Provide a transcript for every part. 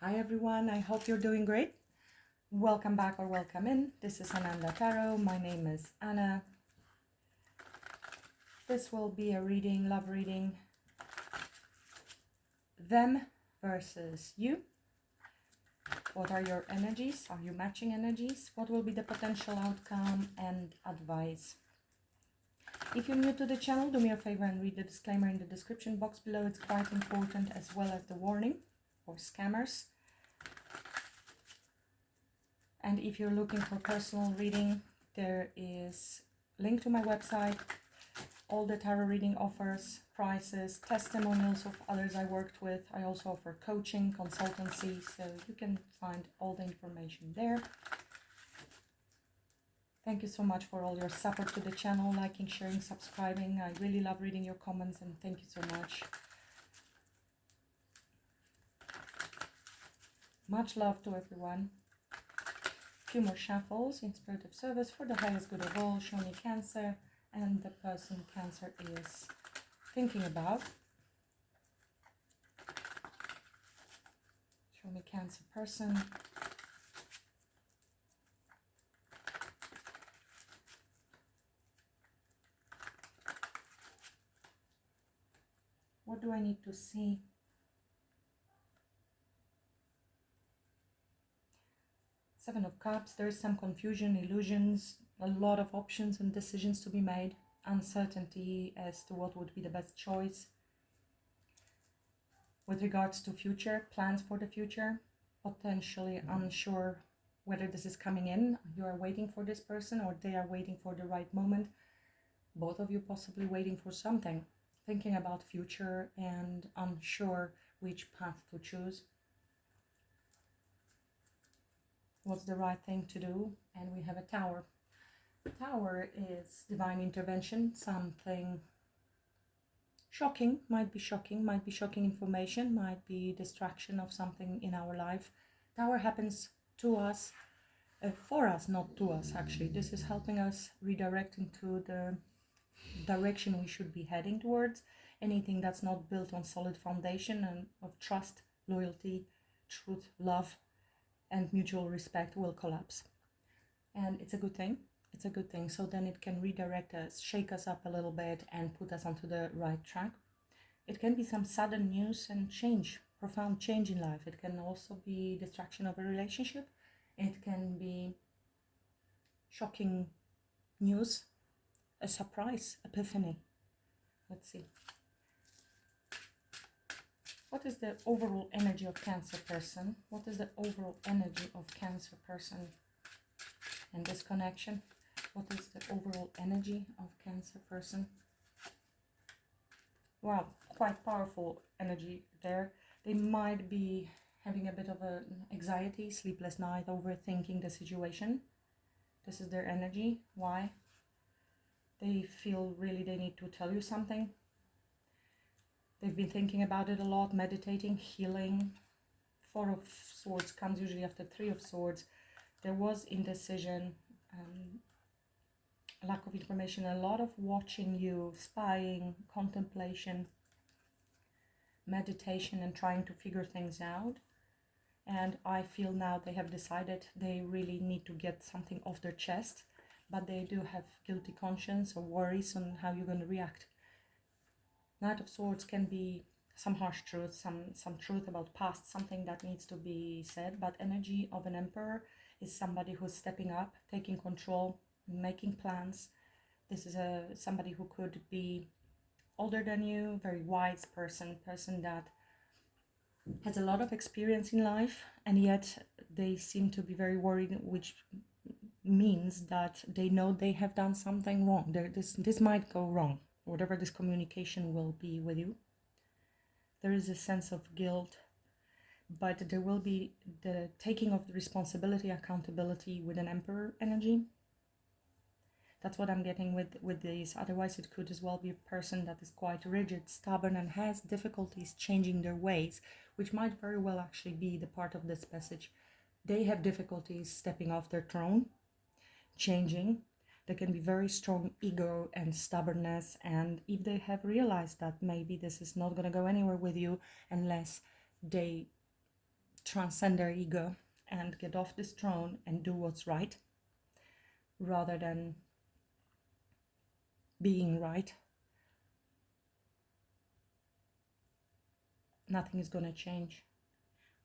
Hi everyone, I hope you're doing great. Welcome back or welcome in. This is Ananda Tarot. My name is Anna. This will be a reading, love reading. Them versus you. What are your energies? Are you matching energies? What will be the potential outcome and advice? If you're new to the channel, do me a favor and read the disclaimer in the description box below. It's quite important, as well as the warning for scammers. And if you're looking for personal reading, there is a link to my website, all the tarot reading offers, prices, testimonials of others I worked with. I also offer coaching, consultancy, so you can find all the information there. Thank you so much for all your support to the channel, liking, sharing, subscribing. I really love reading your comments, and thank you so much. Much love to everyone. Few more shuffles in spirit of service for the highest good of all. Show me Cancer and the person Cancer is thinking about. Show me Cancer person. What do I need to see? Seven of Cups. There's some confusion, illusions, a lot of options and decisions to be made. Uncertainty as to what would be the best choice. With regards to future, plans for the future, potentially unsure whether this is coming in. You are waiting for this person or they are waiting for the right moment. Both of you possibly waiting for something. Thinking about future and unsure which path to choose. What's the right thing to do? And we have a Tower. Tower is divine intervention, something shocking, might be shocking information, might be distraction of something in our life. Tower happens to us, for us, not to us actually. This is helping us redirect into the direction we should be heading towards. Anything that's not built on solid foundation and of trust, loyalty, truth, love, and mutual respect will collapse. And it's a good thing. It's a good thing. So then it can redirect us, shake us up a little bit, and put us onto the right track. It can be some sudden news and change, profound change in life. It can also be distraction of a relationship. It can be shocking news, a surprise, epiphany. Let's see. What is the overall energy of Cancer person? What is the overall energy of Cancer person and this connection? What is the overall energy of Cancer person? Wow, quite powerful energy there. They might be having a bit of an anxiety, sleepless night, overthinking the situation. This is their energy. Why? They feel really they need to tell you something. They've been thinking about it a lot, meditating, healing. Four of Swords comes usually after Three of Swords. There was indecision, lack of information, a lot of watching you, spying, contemplation, meditation, and trying to figure things out. And I feel now they have decided they really need to get something off their chest, but they do have guilty conscience or worries on how you're going to react. Knight of Swords can be some harsh truth, some truth about past, something that needs to be said, but energy of an Emperor is somebody who's stepping up, taking control, making plans. This is somebody who could be older than you, very wise person that has a lot of experience in life, and yet they seem to be very worried, which means that they know they have done something wrong. This might go wrong, whatever this communication will be with you. There is a sense of guilt, but there will be the taking of the responsibility, accountability with an Emperor energy. That's what I'm getting with these. Otherwise, it could as well be a person that is quite rigid, stubborn, and has difficulties changing their ways, which might very well actually be the part of this message. They have difficulties stepping off their throne, changing. There can be very strong ego and stubbornness, and if they have realized that maybe this is not going to go anywhere with you unless they transcend their ego and get off this throne and do what's right rather than being right. Nothing is going to change.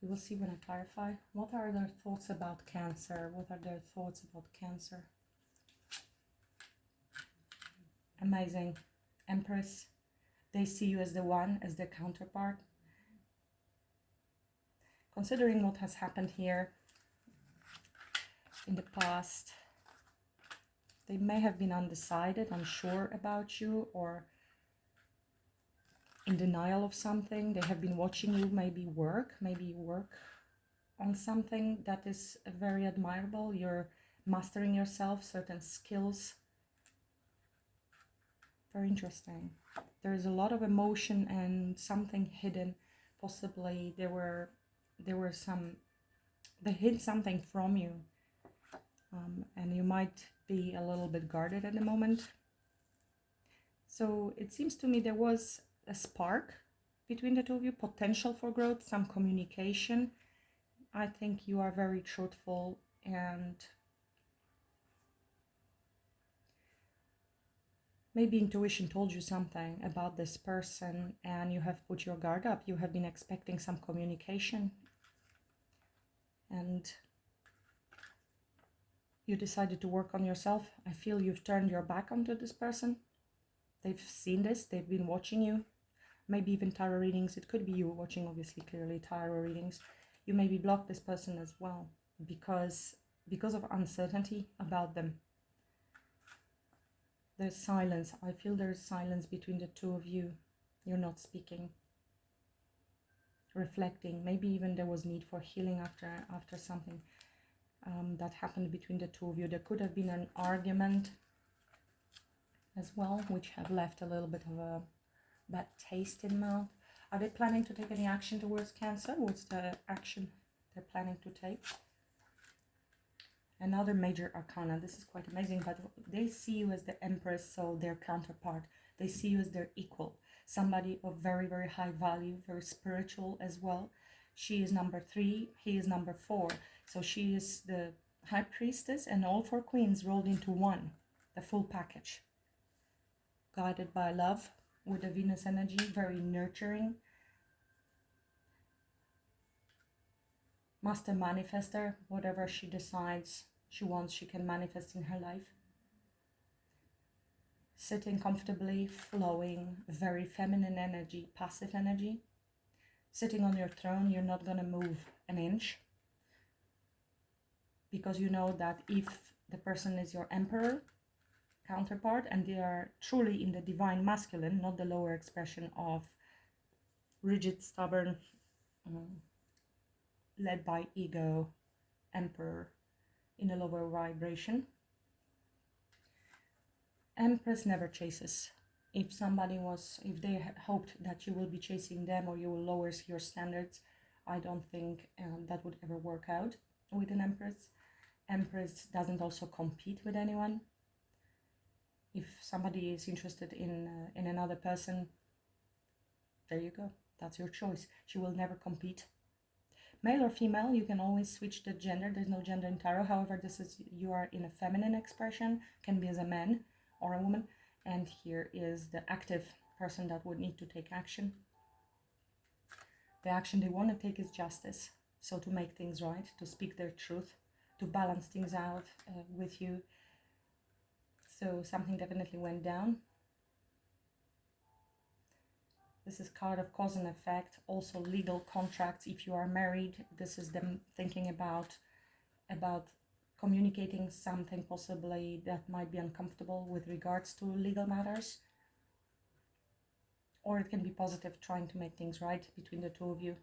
We will see when I clarify. What are their thoughts about Cancer? What are their thoughts about Cancer? Amazing. Empress. They see you as the one, as their counterpart. Considering what has happened here in the past, they may have been undecided, unsure about you, or in denial of something. They have been watching you maybe work on something that is very admirable. You're mastering yourself, certain skills. Very interesting. There is a lot of emotion and something hidden. Possibly they hid something from you, and you might be a little bit guarded at the moment. So it seems to me there was a spark between the two of you, potential for growth, some communication. I think you are very truthful, and maybe intuition told you something about this person and you have put your guard up. You have been expecting some communication and you decided to work on yourself. I feel you've turned your back onto this person. They've seen this, they've been watching you. Maybe even tarot readings. It could be you watching, obviously, clearly tarot readings. You maybe block this person as well because of uncertainty about them. There's silence. I feel there's silence between the two of you. You're not speaking, reflecting. Maybe even there was need for healing after something that happened between the two of you. There could have been an argument as well, which have left a little bit of a bad taste in mouth. Are they planning to take any action towards Cancer? What's the action they're planning to take? Another major arcana. This is quite amazing, but they see you as the Empress, so their counterpart. They see you as their equal, somebody of very, very high value, very spiritual as well. She is number 3, he is number 4. So she is the High Priestess and all 4 queens rolled into one, the full package. Guided by love with the Venus energy, very nurturing. Master manifester, whatever she decides she wants, she can manifest in her life. Sitting comfortably, flowing, very feminine energy, passive energy. Sitting on your throne, you're not going to move an inch. Because you know that if the person is your emperor counterpart and they are truly in the divine masculine, not the lower expression of rigid, stubborn, led by ego, emperor in a lower vibration. Empress never chases. If they had hoped that you will be chasing them or you will lower your standards, I don't think that would ever work out with an Empress. Empress doesn't also compete with anyone. If somebody is interested in another person, there you go. That's your choice. She will never compete. Male or female, you can always switch the gender. There's no gender in tarot. However, you are in a feminine expression, can be as a man or a woman. And here is the active person that would need to take action. The action they want to take is justice. So to make things right, to speak their truth, to balance things out with you. So something definitely went down. This is card of cause and effect. Also legal contracts. If you are married, this is them thinking about communicating something possibly that might be uncomfortable with regards to legal matters. Or it can be positive, trying to make things right between the two of you.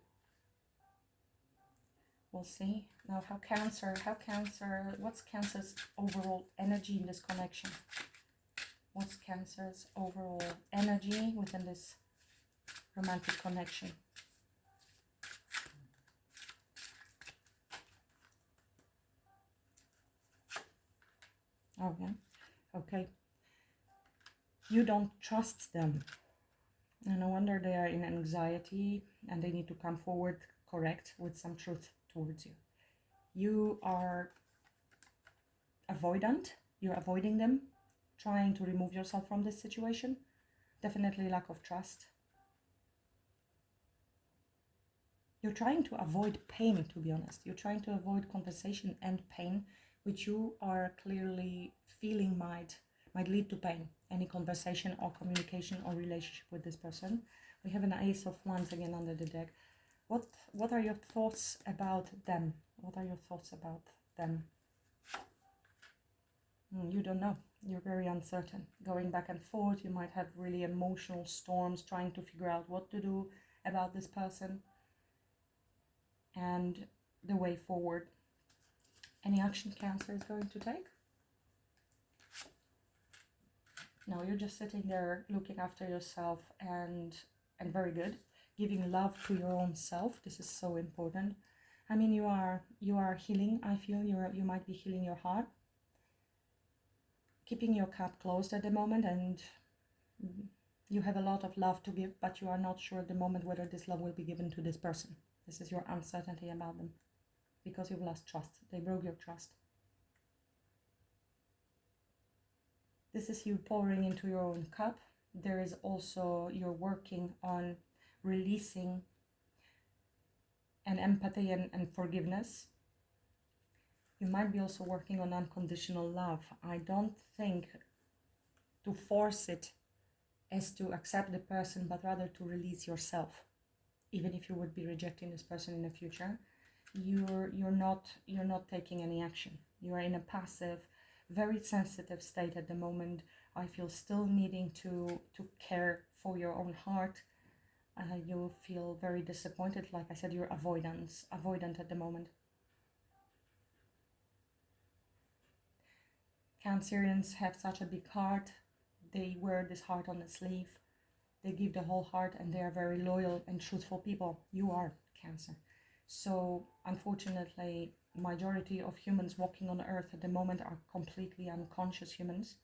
We'll see. Now what's Cancer's overall energy in this connection? What's Cancer's overall energy within this romantic connection? Oh, yeah. Okay. You don't trust them. And no wonder they are in anxiety and they need to come forward correct, with some truth towards you. You are avoidant, you're avoiding them, trying to remove yourself from this situation. Definitely lack of trust. You're trying to avoid pain, to be honest. You're trying to avoid conversation and pain, which you are clearly feeling might lead to pain. Any conversation or communication or relationship with this person. We have an Ace of Wands again under the deck. What are your thoughts about them? What are your thoughts about them? You don't know. You're very uncertain. Going back and forth, you might have really emotional storms trying to figure out what to do about this person and the way forward. Any action Cancer is going to take? No, you're just sitting there looking after yourself and very good. Giving love to your own self. This is so important. I mean, you are healing. I feel you might be healing your heart. Keeping your cup closed at the moment, and you have a lot of love to give, but you are not sure at the moment whether this love will be given to this person. This is your uncertainty about them, because you've lost trust. They broke your trust. This is you pouring into your own cup. There is also you're working on releasing and empathy and forgiveness. You might be also working on unconditional love. I don't think to force it as to accept the person, but rather to release yourself. Even if you would be rejecting this person in the future, you're not taking any action. You are in a passive, very sensitive state at the moment. I feel still needing to care for your own heart. You feel very disappointed. Like I said, you're avoidant at the moment. Cancerians have such a big heart. They wear this heart on the sleeve. They give the whole heart, and they are very loyal and truthful people. You are Cancer. So unfortunately, majority of humans walking on earth at the moment are completely unconscious humans.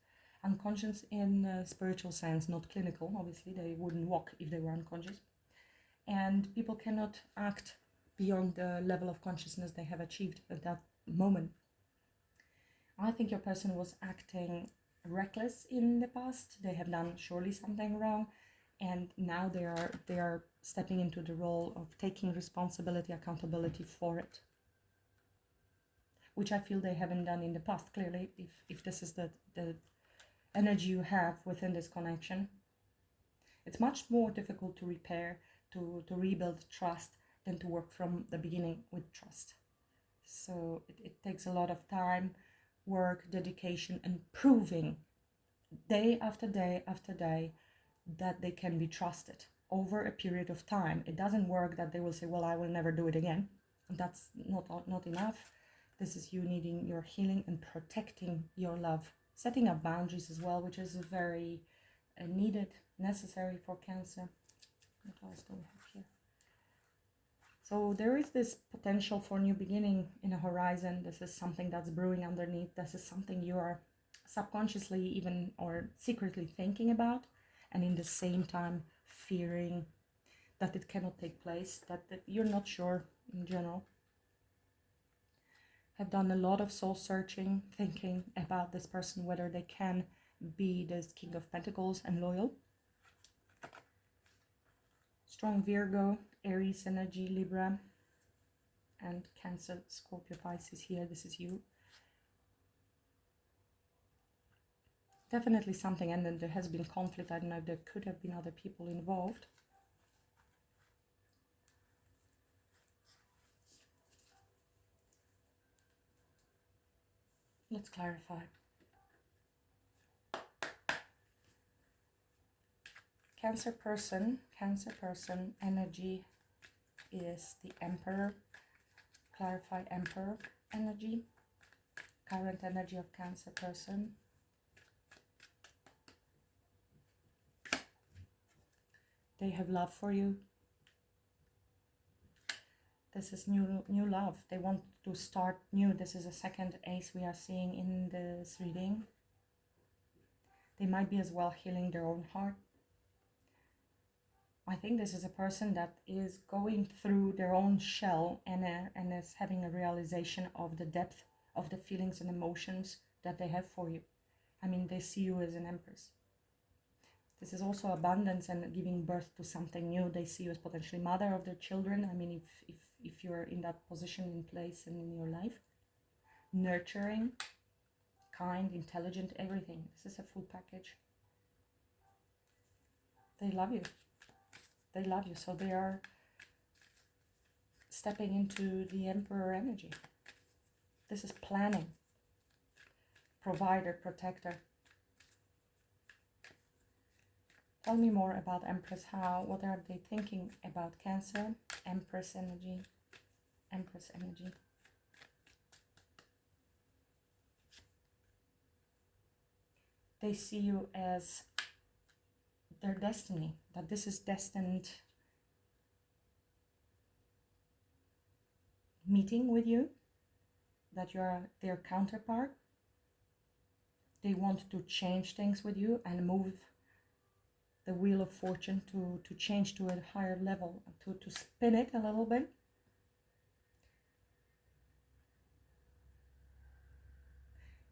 Unconscious in a spiritual sense, not clinical. Obviously, they wouldn't walk if they were unconscious. And people cannot act beyond the level of consciousness they have achieved at that moment. I think your person was acting reckless in the past. They have done surely something wrong, and now they are stepping into the role of taking responsibility, accountability for it, which I feel they haven't done in the past. Clearly, if this is the energy you have within this connection, it's much more difficult to repair, to rebuild trust than to work from the beginning with trust. So it takes a lot of time, work, dedication, and proving day after day after day that they can be trusted over a period of time. It doesn't work that they will say, well, I will never do it again. That's not enough. This is you needing your healing and protecting your love, setting up boundaries as well, which is very needed, necessary for Cancer. What else do we have here? So there is this potential for new beginning in a horizon. This is something that's brewing underneath. This is something you are subconsciously even or secretly thinking about, and in the same time fearing that it cannot take place, that you're not sure in general. Have done a lot of soul searching, thinking about this person, whether they can be this King of Pentacles and loyal. Strong Virgo, Aries energy, Libra, and Cancer, Scorpio, Pisces here. This is you. Definitely something, and then there has been conflict. I don't know if there could have been other people involved. Let's clarify. Cancer person energy is the Emperor. Clarify Emperor energy. Current energy of Cancer person. They have love for you. This is new love. They want to start new. This is a second ace we are seeing in this reading. They might be as well healing their own heart. I think this is a person that is going through their own shell and is having a realization of the depth of the feelings and emotions that they have for you. I mean, they see you as an empress. This is also abundance and giving birth to something new. They see you as potentially mother of their children. I mean, if you're in that position in place and in your life, nurturing, kind, intelligent, everything. This is a full package. They love you. They love you. So they are stepping into the emperor energy. This is planning, provider, protector. Tell me more about Empress. What are they thinking about Cancer? Empress energy. Empress energy. They see you as their destiny, that this is destined meeting with you, that you are their counterpart. They want to change things with you and move the wheel of fortune to change to a higher level, to spin it a little bit.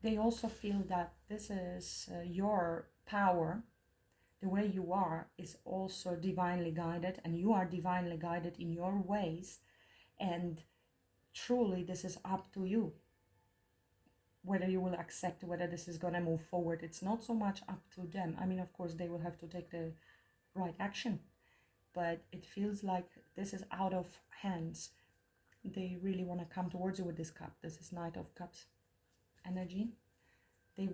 They also feel that this is your power. The way you are is also divinely guided, and you are divinely guided in your ways, and truly this is up to you whether you will accept, whether this is going to move forward. It's not so much up to them. I mean, of course they will have to take the right action, but it feels like this is out of hands. They really want to come towards you with this cup. This is Knight of Cups energy. They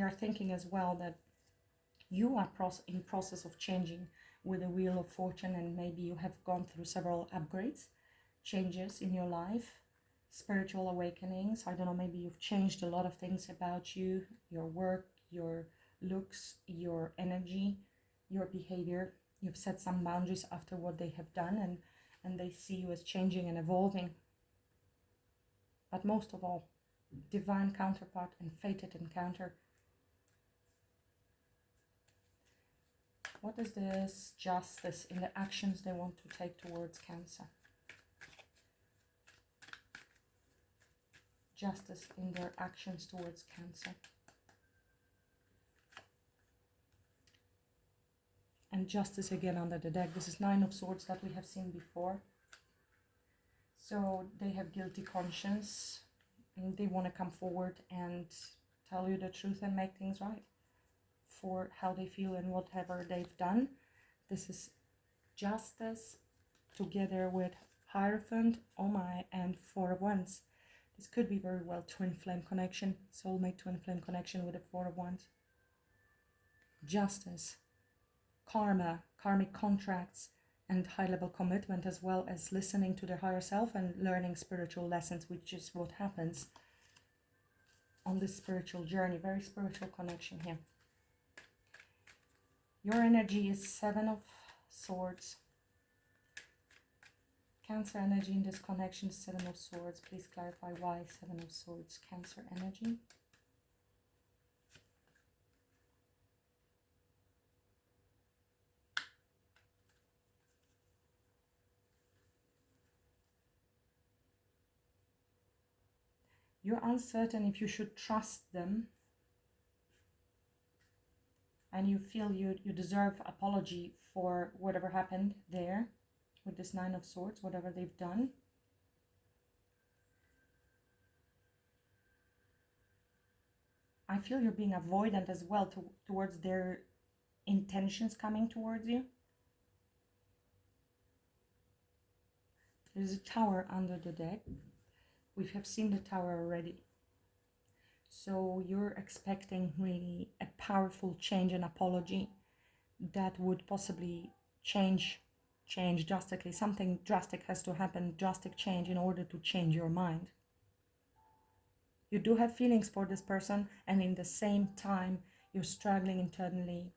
are thinking as well that you are in process of changing with the wheel of fortune, and maybe you have gone through several upgrades, changes in your life, spiritual awakenings. I don't know, maybe you've changed a lot of things about you, your work, your looks, your energy, your behavior. You've set some boundaries after what they have done, and they see you as changing and evolving. But most of all, divine counterpart and fated encounter. What is this justice in the actions they want to take towards Cancer? Justice in their actions towards Cancer. And justice again under the deck. This is Nine of Swords that we have seen before. So they have guilty conscience, and they want to come forward and tell you the truth and make things right for how they feel and whatever they've done. This is justice together with Hierophant, oh my, and Four of Wands. This could be very well twin flame connection, soulmate twin flame connection with the Four of Wands. Justice, karma, karmic contracts, and high level commitment, as well as listening to their higher self and learning spiritual lessons, which is what happens on this spiritual journey. Very spiritual connection here. Your energy is Seven of Swords. Cancer energy in this connection is Seven of Swords. Please clarify why Seven of Swords, Cancer energy. You're uncertain if you should trust them, and you feel you deserve apology for whatever happened there with this Nine of Swords, whatever they've done. I feel you're being avoidant as well towards their intentions coming towards you. There's a Tower under the deck. We have seen the Tower already. So you're expecting really a powerful change and apology that would possibly change drastically. Something drastic has to happen, drastic change, in order to change your mind. You do have feelings for this person, and in the same time you're struggling internally,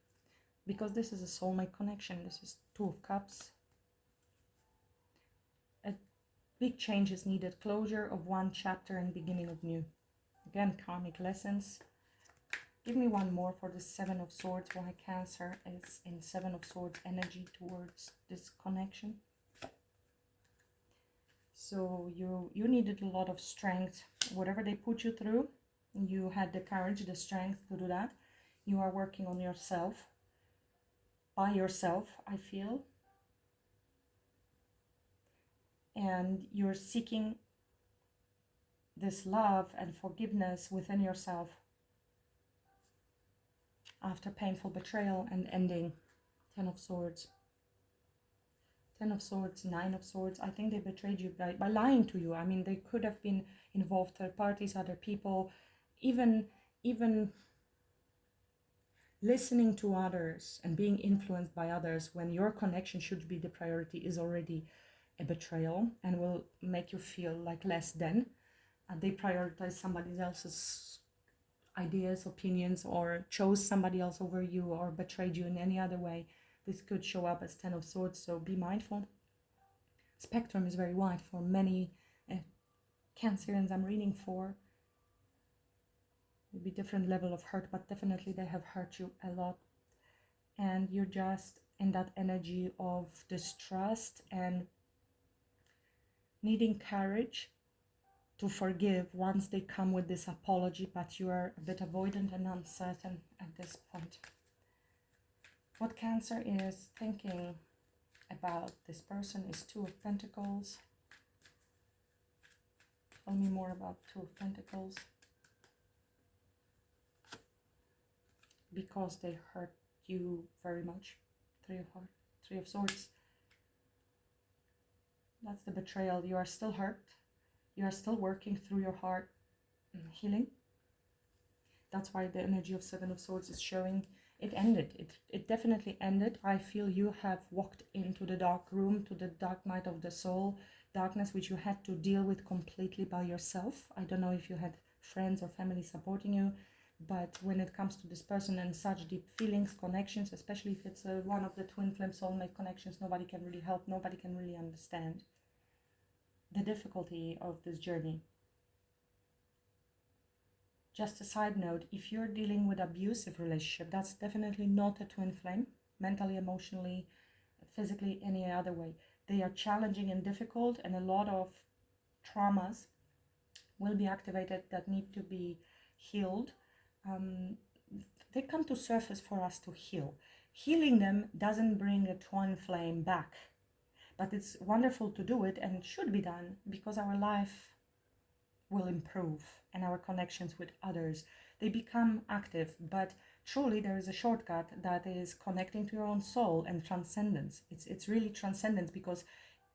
because this is a soulmate connection. This is Two of Cups. A big change is needed, closure of one chapter and beginning of new. Again, karmic lessons. Give me one more for the Seven of Swords, why Cancer is in Seven of Swords energy towards this connection. So you needed a lot of strength. Whatever they put you through, you had the courage, the strength to do that. You are working on yourself, by yourself, I feel. And you're seeking this love and forgiveness within yourself after painful betrayal and ending. 10 of Swords. 10 of Swords, 9 of Swords. I think they betrayed you by lying to you. I mean, they could have been involved, third parties, other people, even listening to others and being influenced by others when your connection should be the priority is already a betrayal and will make you feel like less than. They prioritize somebody else's ideas, opinions, or chose somebody else over you, or betrayed you in any other way. This could show up as 10 of Swords, so be mindful. Spectrum is very wide for many Cancerians I'm reading for. Will be different level of hurt, but definitely they have hurt you a lot. And you're just in that energy of distrust and needing courage to forgive once they come with this apology, but you are a bit avoidant and uncertain at this point. What Cancer is thinking about this person is Two of Pentacles. Tell me more about Two of Pentacles. Because they hurt you very much. Three of Hearts, Three of Swords. That's the betrayal. You are still hurt. You are still working through your heart healing. That's why the energy of Seven of Swords is showing. It ended. It definitely ended. I feel you have walked into the dark room, to the dark night of the soul, darkness which you had to deal with completely by yourself. I don't know if you had friends or family supporting you, but when it comes to this person and such deep feelings, connections, especially if it's one of the twin flame soulmate connections, nobody can really help, nobody can really understand the difficulty of this journey. Just a side note, if you're dealing with abusive relationship, that's definitely not a twin flame, mentally, emotionally, physically, any other way. They are challenging and difficult, and a lot of traumas will be activated that need to be healed. They come to surface for us to heal. Healing them doesn't bring a twin flame back, but it's wonderful to do it, and it should be done because our life will improve and our connections with others, they become active. But truly there is a shortcut that is connecting to your own soul and transcendence. It's really transcendence, because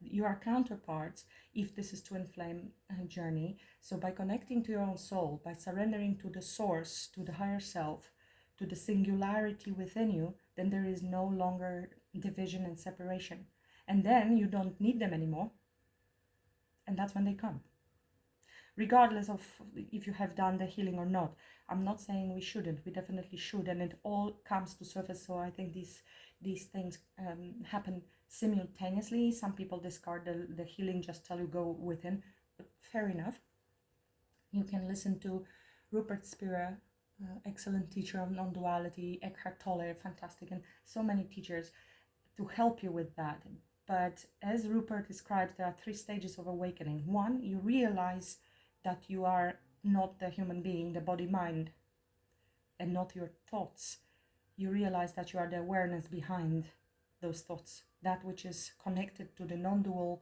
you are counterparts if this is twin flame journey. So by connecting to your own soul, by surrendering to the source, to the higher self, to the singularity within you, then there is no longer division and separation, and then you don't need them anymore, and that's when they come, regardless of if you have done the healing or not. I'm not saying we shouldn't, we definitely should, and it all comes to surface. So I think these things happen simultaneously. Some people discard the healing, just tell you go within. But fair enough. You can listen to Rupert Spira, excellent teacher of non-duality, Eckhart Tolle, fantastic, and so many teachers to help you with that. But as Rupert describes, there are 3 stages of awakening. 1, you realize that you are not the human being, the body-mind, and not your thoughts. You realize that you are the awareness behind those thoughts, that which is connected to the non-dual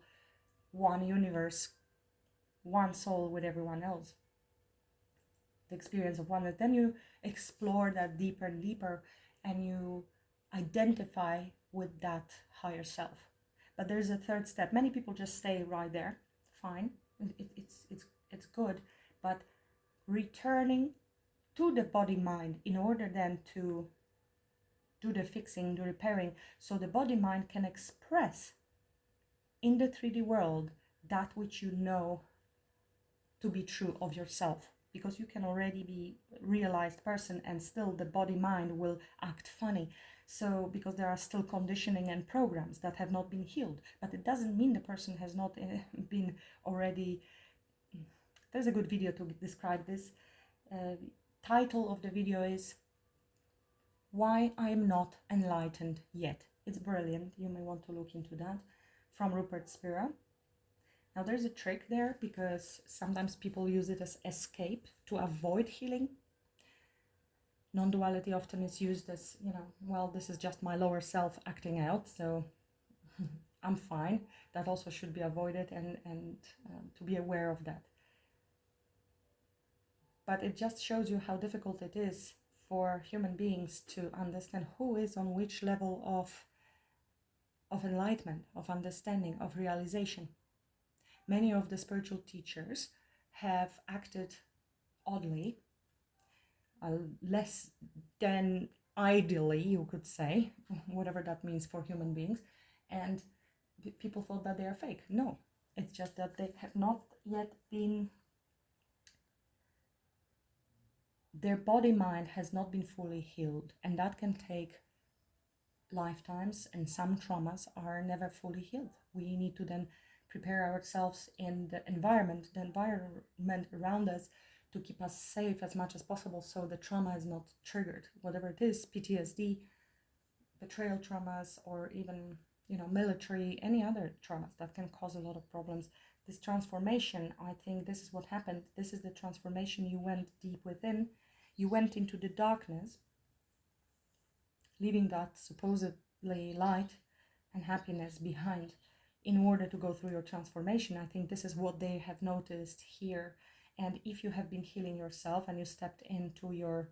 one universe, one soul with everyone else. The experience of oneness. Then you explore that deeper and deeper, and you identify with that higher self. But there's a 3rd step. Many people just stay right there. Fine, it's good, but returning to the body mind in order then to do the fixing, the repairing, so the body mind can express in the 3D world that which you know to be true of yourself, because you can already be a realized person and still the body mind will act funny. So because there are still conditioning and programs that have not been healed, but it doesn't mean the person has not been already. There's a good video to describe this. Title of the video is Why I'm not enlightened yet. It's brilliant. You may want to look into that. From Rupert Spira. Now there's a trick there, because sometimes people use it as escape to avoid healing. Non-duality often is used as, well, this is just my lower self acting out, so I'm fine. That also should be avoided, and to be aware of that. But it just shows you how difficult it is for human beings to understand who is on which level of enlightenment, of understanding, of realization. Many of the spiritual teachers have acted oddly, less than ideally, you could say, whatever that means for human beings, and people thought that they are fake. No, it's just that they have not yet been, their body mind has not been fully healed, and that can take lifetimes, and some traumas are never fully healed. We need to then prepare ourselves in the environment around us, to keep us safe as much as possible, so the trauma is not triggered, whatever it is, PTSD, betrayal traumas, or even military, any other traumas that can cause a lot of problems. This transformation, I think this is what happened. This is the transformation. You went deep within, you went into the darkness, leaving that supposedly light and happiness behind in order to go through your transformation. I think this is what they have noticed here. And if you have been healing yourself and you stepped into your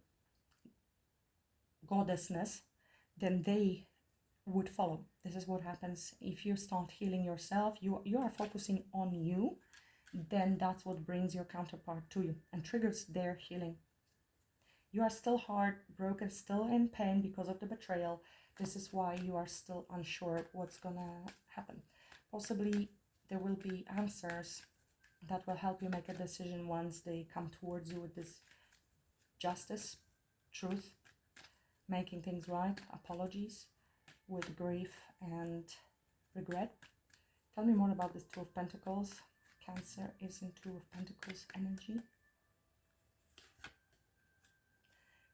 goddessness, then they would follow. This is what happens if you start healing yourself. You are focusing on you, then that's what brings your counterpart to you and triggers their healing. You are still heartbroken, still in pain because of the betrayal. This is why you are still unsure what's gonna happen. Possibly there will be answers that will help you make a decision once they come towards you with this justice, truth, making things right, apologies, with grief and regret. Tell me more about this Two of Pentacles. Cancer is in Two of Pentacles energy.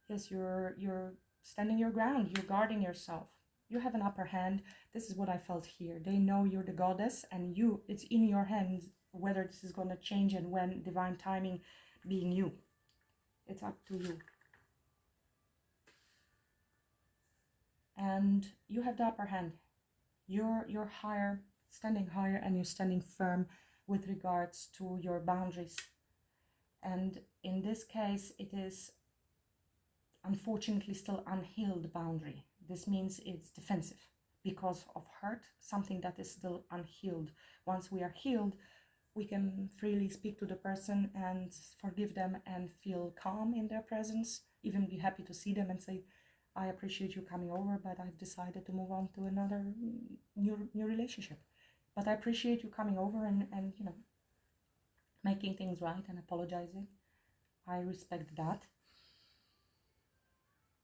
Yes, you're standing your ground, you're guarding yourself. You have an upper hand. This is what I felt here. They know you're the goddess, and it's in your hands whether this is going to change and when, divine timing being you. It's up to you. And you have the upper hand. You're higher, standing higher, and you're standing firm with regards to your boundaries. And in this case, it is unfortunately still unhealed boundary. This means it's defensive because of hurt, something that is still unhealed. Once we are healed, we can freely speak to the person and forgive them and feel calm in their presence, even be happy to see them and say, I appreciate you coming over, but I've decided to move on to another new relationship. But I appreciate you coming over and making things right and apologizing. I respect that.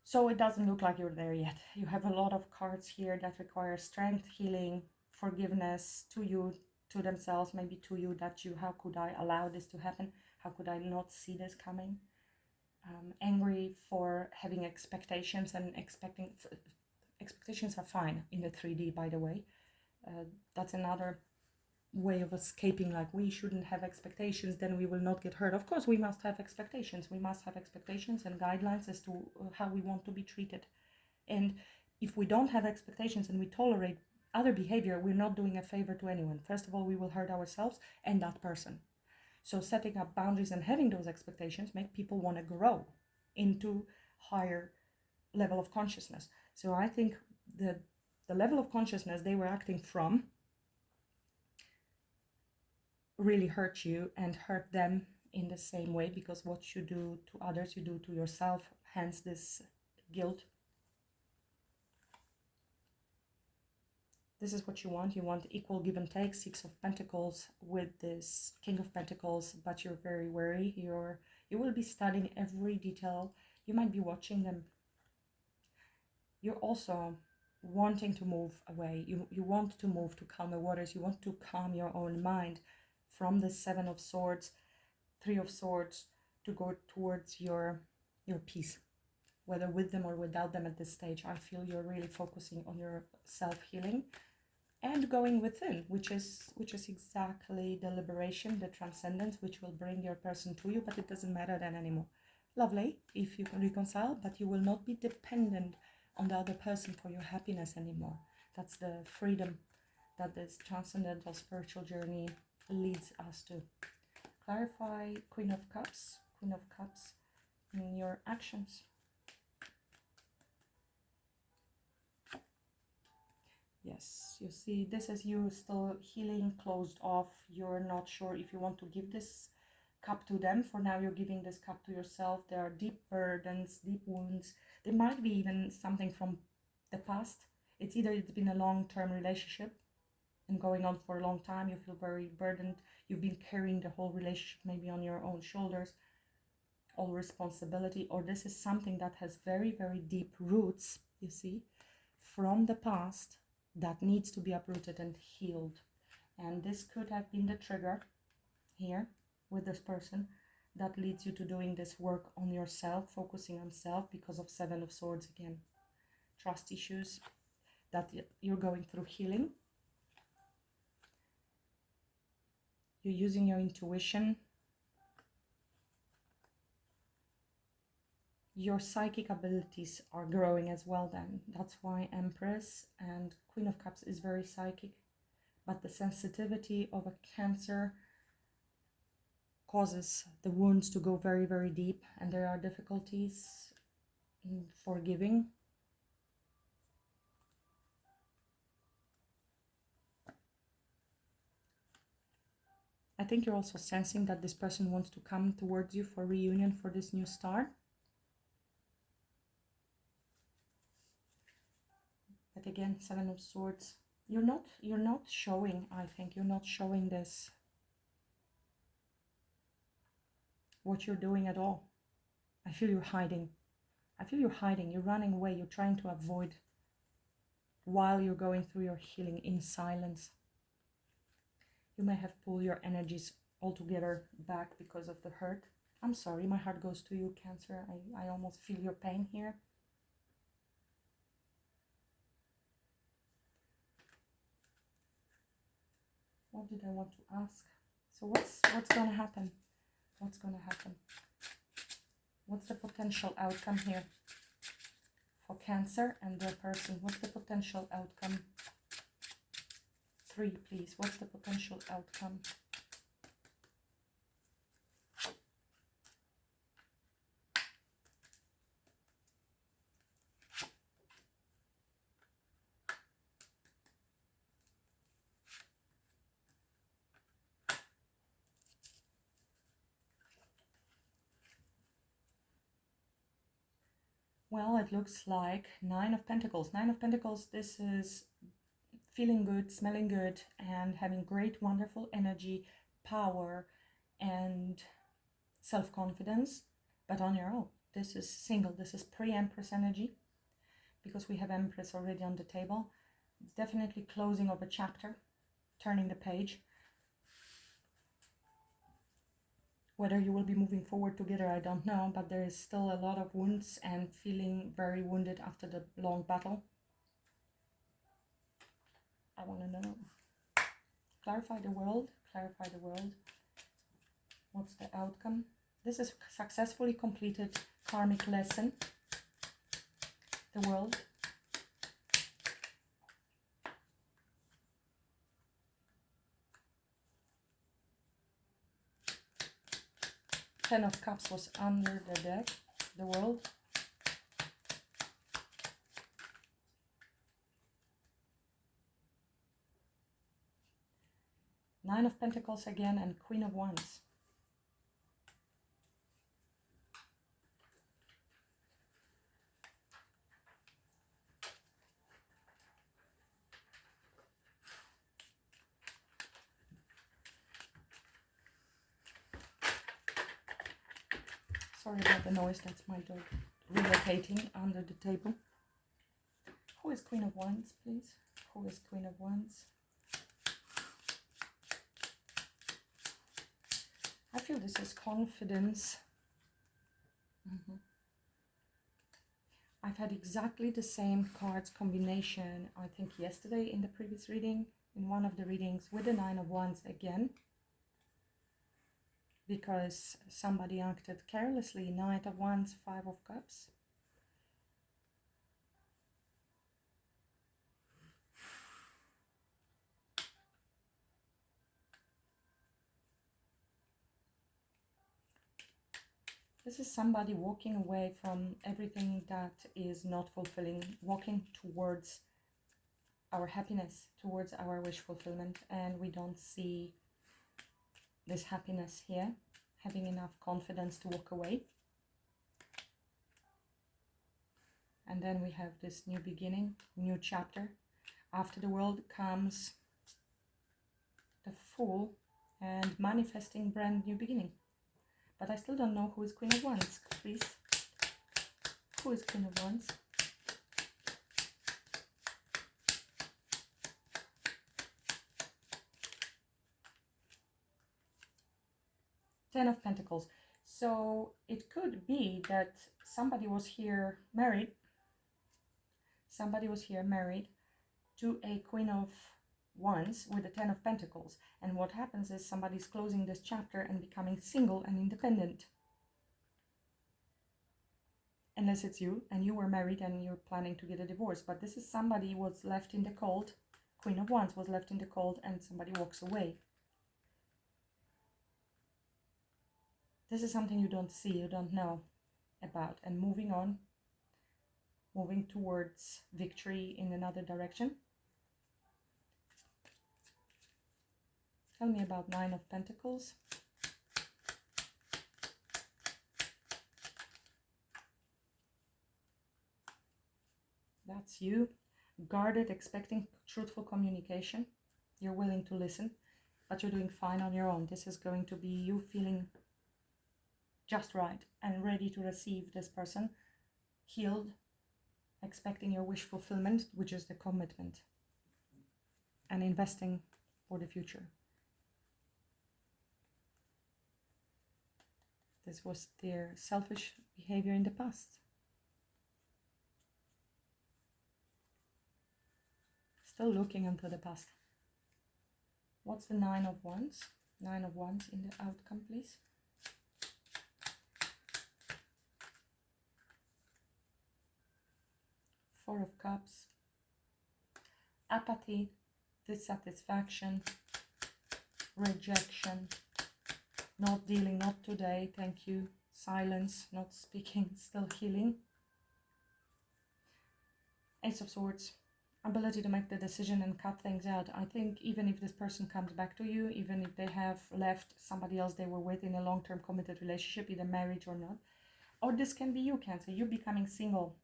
So it doesn't look like you're there yet. You have a lot of cards here that require strength, healing, forgiveness to you, to themselves, maybe to you, how could I allow this to happen? How could I not see this coming? Angry for having expectations, and expectations are fine in the 3D, by the way. That's another way of escaping, like we shouldn't have expectations, then we will not get hurt. Of course, we must have expectations. We must have expectations and guidelines as to how we want to be treated. And if we don't have expectations and we tolerate other behavior, we're not doing a favor to anyone. First of all, we will hurt ourselves and that person. So setting up boundaries and having those expectations make people want to grow into higher level of consciousness. So I think the level of consciousness they were acting from really hurt you and hurt them in the same way, because what you do to others, you do to yourself, hence this guilt. This is what you want. You want equal give and take, Six of Pentacles with this King of Pentacles, but you're very wary. You will be studying every detail. You might be watching them. You're also wanting to move away. You want to move to calmer waters. You want to calm your own mind from the Seven of Swords, Three of Swords, to go towards your peace. whether with them or without them at this stage. I feel you're really focusing on your self-healing and going within, which is exactly the liberation, the transcendence, which will bring your person to you, but it doesn't matter then anymore. Lovely if you can reconcile, but you will not be dependent on the other person for your happiness anymore. That's the freedom that this transcendental spiritual journey leads us to. Clarify Queen of Cups in your actions. Yes, you see, this is you still healing, closed off. You're not sure if you want to give this cup to them. For now, you're giving this cup to yourself. There are deep burdens, deep wounds. There might be even something from the past. It's either it's been a long-term relationship and going on for a long time. You feel very burdened. You've been carrying the whole relationship maybe on your own shoulders, all responsibility, or this is something that has very, very deep roots, you see, from the past, that needs to be uprooted and healed. And this could have been the trigger here with this person that leads you to doing this work on yourself, focusing on self, because of Seven of Swords again. Trust issues that you're going through healing. You're using your intuition. Your psychic abilities are growing as well then. That's why Empress and Queen of Cups is very psychic. But the sensitivity of a Cancer causes the wounds to go very, very deep. And there are difficulties in forgiving. I think you're also sensing that this person wants to come towards you for reunion, for this new start. But again, Seven of Swords. You're not showing, I think, you're not showing this, what you're doing at all. I feel you're hiding. I feel you're hiding, you're running away, you're trying to avoid while you're going through your healing in silence. You may have pulled your energies altogether back because of the hurt. I'm sorry, my heart goes to you, Cancer. I almost feel your pain here. What did I want to ask? So what's going to happen? What's going to happen? What's the potential outcome here for Cancer and their person? What's the potential outcome? 3, please. What's the potential outcome? Well, it looks like 9 of Pentacles. 9 of Pentacles, this is feeling good, smelling good, and having great, wonderful energy, power, and self-confidence, but on your own. This is single. This is pre-Empress energy, because we have Empress already on the table. It's definitely closing of a chapter, turning the page. Whether you will be moving forward together, I don't know, but there is still a lot of wounds and feeling very wounded after the long battle. I want to know. Clarify the world. Clarify the world. What's the outcome? This is successfully completed karmic lesson. The world. Ten of Cups was under the deck. The world. Nine of Pentacles again and Queen of Wands. Sorry about the noise, that's my dog relocating under the table. Who is Queen of Wands, please? Who is Queen of Wands? I feel this is confidence. I've had exactly the same cards combination, I think yesterday in the previous reading, in one of the readings, with the Nine of Wands again. Because somebody acted carelessly. Knight of Wands, Five of Cups. This is somebody walking away from everything that is not fulfilling, walking towards our happiness, towards our wish fulfillment, and we don't see this happiness here, having enough confidence to walk away. And then we have this new beginning, new chapter. After the World comes the Fool and manifesting brand new beginning. But I still don't know who is Queen of Wands, please. Who is Queen of Wands? Ten of Pentacles. So it could be that somebody was here married. Somebody was here married to a Queen of Wands with the Ten of Pentacles. And what happens is somebody's closing this chapter and becoming single and independent. Unless it's you and you were married and you're planning to get a divorce. But this is somebody who was left in the cold. Queen of Wands was left in the cold and somebody walks away. This is something you don't see, you don't know about. And moving on, moving towards victory in another direction. Tell me about Nine of Pentacles. That's you. Guarded, expecting truthful communication. You're willing to listen, but you're doing fine on your own. This is going to be you feeling just right and ready to receive this person, healed, expecting your wish fulfillment, which is the commitment, and investing for the future. This was their selfish behavior in the past. Still looking into the past. What's the Nine of Wands? Nine of Wands in the outcome, please. Four of Cups. Apathy, dissatisfaction, rejection, not dealing, not today, thank you. Silence, not speaking, still healing. Ace of Swords. Ability to make the decision and cut things out. I think even if this person comes back to you, even if they have left somebody else they were with in a long-term committed relationship, either marriage or not, or this can be you, Cancer, you becoming single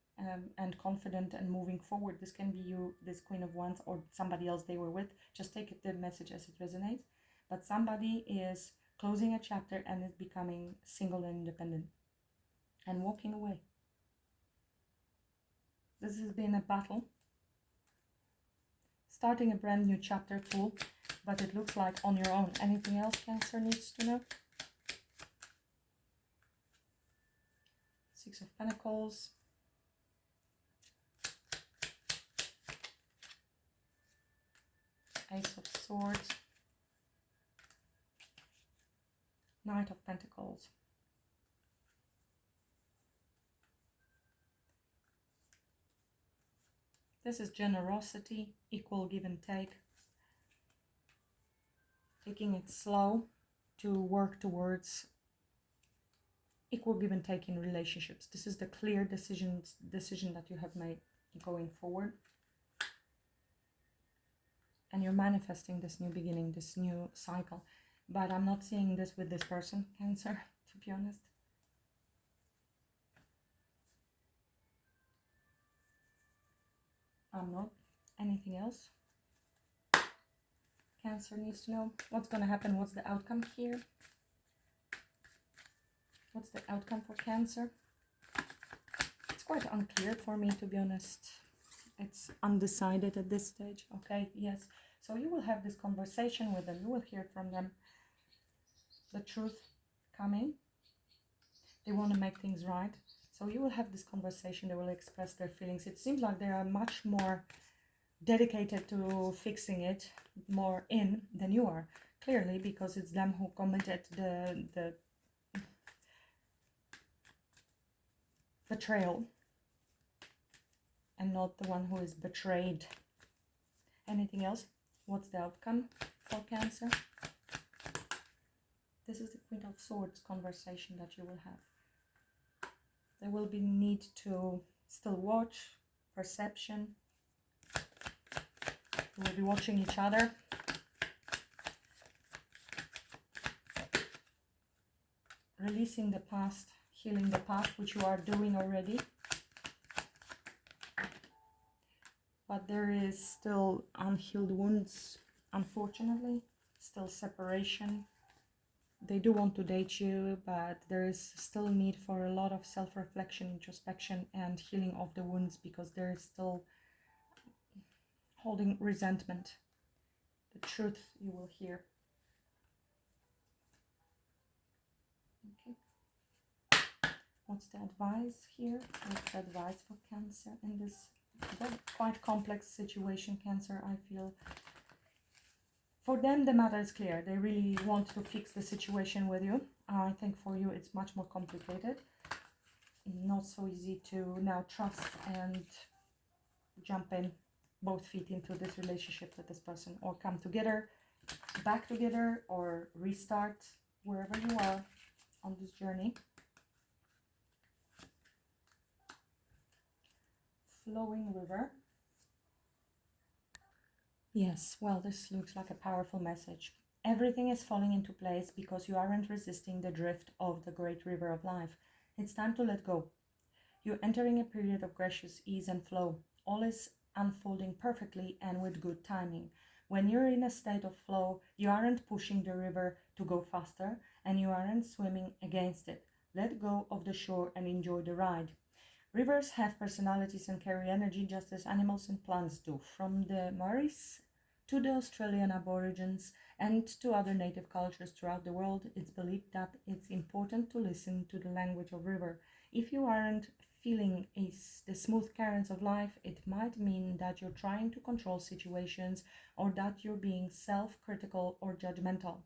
and confident and moving forward. This can be you, this Queen of Wands, or somebody else they were with. Just take the message as it resonates. But somebody is closing a chapter and is becoming single and independent and walking away. This has been a battle. Starting a brand new chapter, Fool, but it looks like on your own. Anything else Cancer needs to know? Six of Pentacles. Ace of Swords. Knight of Pentacles. This is generosity, equal give and take. Taking it slow to work towards equal give and take in relationships. This is the clear decision that you have made going forward. And you're manifesting this new beginning, this new cycle. But I'm not seeing this with this person, Cancer, to be honest. I'm not. Anything else Cancer needs to know? What's going to happen? What's the outcome here? What's the outcome for Cancer? It's quite unclear for me, to be honest. It's undecided at this stage. Okay, yes. So you will have this conversation with them. You will hear from them. The truth coming. They want to make things right. So you will have this conversation, they will express their feelings. It seems like they are much more dedicated to fixing it, more in than you are. Clearly, because it's them who committed the betrayal and not the one who is betrayed. Anything else? What's the outcome for Cancer? This is the Queen of Swords conversation that you will have. There will be need to still watch, perception. You will be watching each other. Releasing the past, healing the past, which you are doing already. But there is still unhealed wounds, unfortunately. Still separation. They do want to date you, but there is still need for a lot of self-reflection, introspection, and healing of the wounds, because there is still holding resentment. The truth you will hear. Okay. What's the advice here? What's the advice for Cancer in this quite complex situation, Cancer, I feel? For them, the matter is clear. They really want to fix the situation with you. I think for you, it's much more complicated. Not so easy to now trust and jump in both feet into this relationship with this person, or come together, back together, or restart wherever you are on this journey. Flowing river. Yes, well, this looks like a powerful message. Everything is falling into place because you aren't resisting the drift of the great river of life. It's time to let go. You're entering a period of gracious ease and flow. All is unfolding perfectly and with good timing. When you're in a state of flow, you aren't pushing the river to go faster, and you aren't swimming against it. Let go of the shore and enjoy the ride. Rivers have personalities and carry energy just as animals and plants do. From the Maoris to the Australian Aborigines and to other native cultures throughout the world, it's believed that it's important to listen to the language of river. If you aren't feeling the smooth currents of life, it might mean that you're trying to control situations, or that you're being self-critical or judgmental.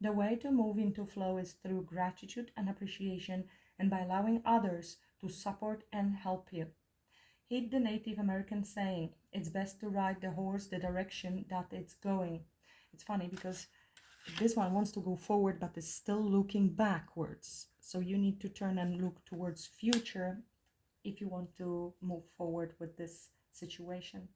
The way to move into flow is through gratitude and appreciation, and by allowing others to support and help you. Heed the Native American saying, it's best to ride the horse the direction that it's going. It's funny because this one wants to go forward but is still looking backwards. So you need to turn and look towards future if you want to move forward with this situation.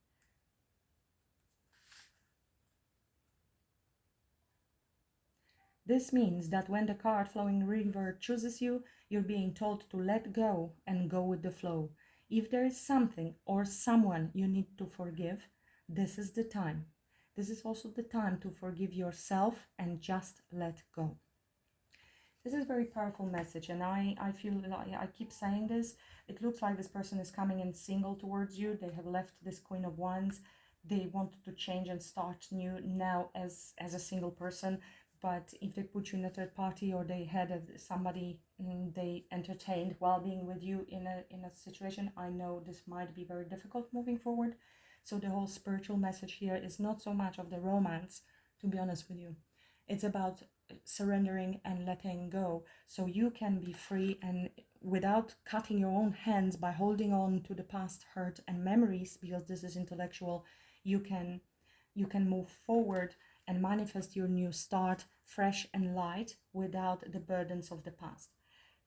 This means that when the card flowing river chooses you, you're being told to let go and go with the flow. If there is something or someone you need to forgive, this is the time. This is also the time to forgive yourself and just let go. This is a very powerful message, and I feel like I keep saying this. It looks like this person is coming in single towards you. They have left this Queen of Wands. They want to change and start new now as a single person. But if they put you in a third party, or they had somebody they entertained while being with you in a situation, I know this might be very difficult moving forward. So the whole spiritual message here is not so much of the romance, to be honest with you. It's about surrendering and letting go, so you can be free, and without cutting your own hands by holding on to the past hurt and memories, because this is intellectual, you can move forward and manifest your new start, fresh and light, without the burdens of the past.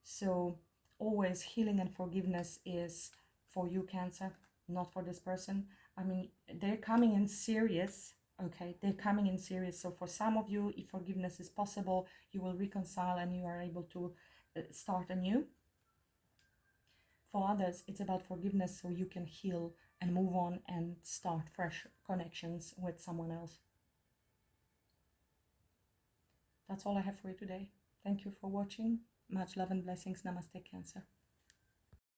So always healing and forgiveness is for you, Cancer, not for this person. I mean, they're coming in serious, okay? They're coming in serious. So for some of you, if forgiveness is possible, you will reconcile and you are able to start anew. For others, it's about forgiveness so you can heal and move on and start fresh connections with someone else. That's all I have for you today. Thank you for watching. Much love and blessings. Namaste, Cancer.